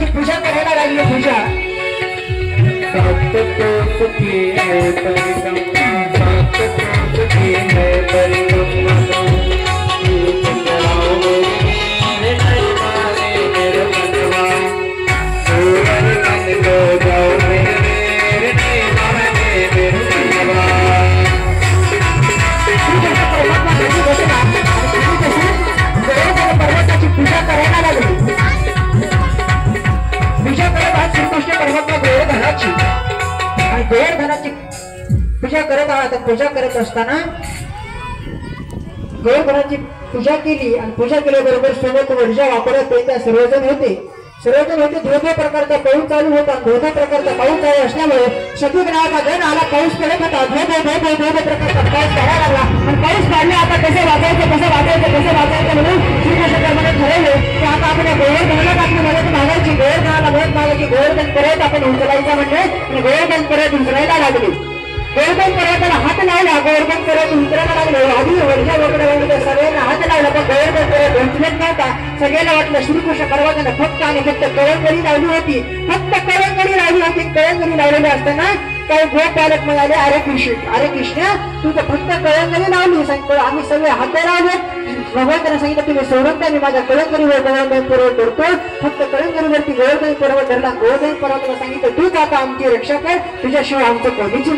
पूजा करायला लागली पूजा पर्वताची पूजा करायला लागली पूजा करत आहात श्रीकृष्ण परमात्मा गोवर्धनाची आणि गोवर्धनाची पूजा करत आहात पूजा करत असताना गोवर्धनाची पूजा केली आणि पूजा केल्याबरोबर सोबत ऊर्जा वापरत ते सर्वजण होते दोन्ही प्रकारचा पाऊस चालू होता दोन्ही प्रकारचा पाऊस चालू असल्यामुळे सगळी ग्रामाचा गण आला पाऊस पडत होता दोन्ही प्रकारचा पाऊस पडायला लागला आणि पाऊस पडला आता कसं वाचायचं म्हणून श्रीकृष्ण परमात्म्याने ठरवले की आता आपण गोवर्धनाला आपली मदत मागायची गोवर्धनाला मदत मागायची गोवर्धन परत आपण उचलायचा म्हणजे गोवर्धन परत उचलायला लागले गोवर्धन पर्वताला हात लावला गोवर्धन पर्वत उतरायला लागले आधी वर्षा वगैरे सगळ्यांना हात लावला पण गोवर्धन पर्वत उचलत नव्हता सगळ्यांना वाटलं श्रीकृष्ण पर्वताने फक्त आणि फक्त कळंगडी लावली होती कळंगडी लावलेली असताना काही गोप बालक म्हणाले अरे कृष्ण तू तर फक्त कळंगडी लावली आम्ही सगळे हात लावले भगवंताने सांगितलं तुम्ही सोडून द्या मी माझ्या कळंगडीवर गोवर्धन पर्वत करतो फक्त कळंगडीवरती गोवर्धन पर्वत धरला गोवर्धन पर्वताला सांगितलं तूच आता आमची रक्षा कर तुझ्याशिवाय आमचं कोणीची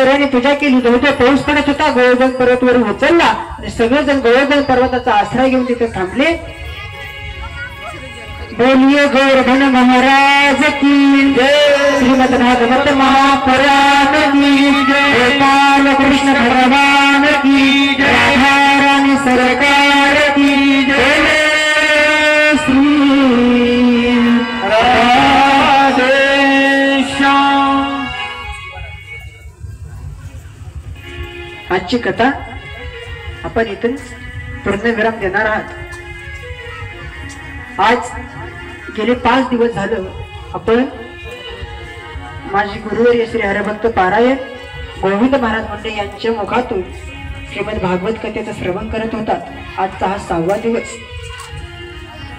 सर्वांनी पूजा केली. धोधो पाऊस पडत होता. गोवर्धन पर्वतवरून उचलला आणि सगळेजण गोवर्धन पर्वताचा आश्रय घेऊन तिथे थांबले. बोलिए गोवर्धन महाराज की जय. श्रीमद भागवत महापुराण की जय. गोपाल कृष्ण भगवान की जय. राधा रानी सरकार की जय. श्री राधे श्याम. आजची कथा आपण इथून पूर्णविराम देणार आहात. आज गेले 5 दिवस झालं आपण माझे गुरुवर्य श्री हरिभक्त पारायण गोविंद महाराज मंडे यांच्या मुखातून श्रीमद भागवत कथेचं श्रवण करत होतात. आजचा हा 6वा दिवस.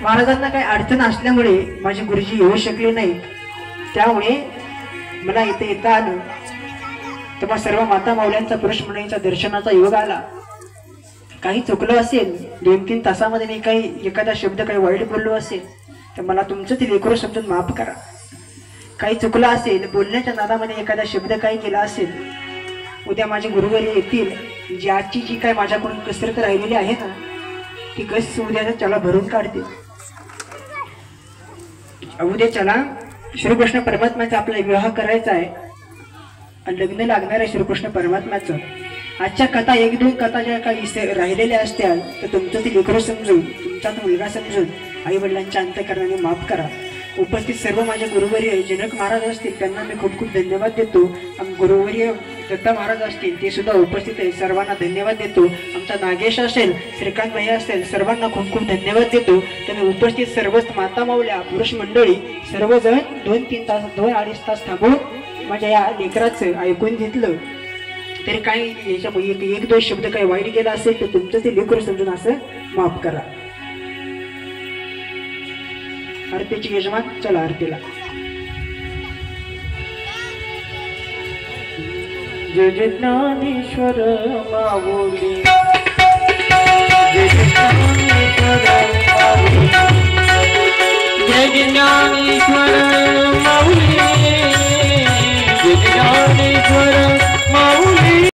महाराजांना काही अडचण असल्यामुळे माझे गुरुजी येऊ शकले नाहीत. त्यामुळे मला इथे येता आलं. तेव्हा सर्व माता माऊल्यांचा पुरुष मंडळींचा दर्शनाचा योग आला. काही चुकलं असेल 2-3 तासामध्ये मी काही एखादा शब्द काही वाईट बोललो असेल तर मला तुमचं ते लेकरू समजून माफ करा. काही चुकलं असेल बोलण्याच्या नादामध्ये एखादा शब्द काही केला असेल. उद्या माझे गुरुवर्य येतील. जी आजची जी काय माझ्याकडून कसरत राहिलेली आहे ना ती कस उद्याच्या चला भरून काढते. उद्या चला श्रीकृष्ण परमात्म्याचा आपला विवाह करायचा आहे आणि लग्न लागणार आहे श्रीकृष्ण परमात्म्याचं. आजच्या कथा 1-2 कथा ज्या काही राहिलेल्या असत्या तर तुमचं ती लेकरू समजून तुमचाच मुलगा समजून आई वडिलांच्या अंतःकरणाने माफ करा. उपस्थित सर्व माझे गुरुवर्य जनक महाराज असतील त्यांना मी खूप खूप धन्यवाद देतो. गुरुवर्य दत्ता महाराज असतील ते सुद्धा उपस्थित आहे. सर्वांना धन्यवाद देतो. आमचा नागेश असेल श्रीकांत भैया असेल सर्वांना खूप खूप धन्यवाद देतो. तुम्ही उपस्थित सर्वच माता माऊल्या पुरुष मंडळी सर्वजण 2-3 तास 2-2.5 तास थांबून माझ्या या लेकराचं ऐकून घेतलं. तरी काही याच्यामुळे 1-2 शब्द काही वाईट गेला असेल तर तुमचं ते लेकरू समजून असं माफ करा. आरतीची यजमान चला आरतीला. जय जय ज्ञानेश्वर माऊली.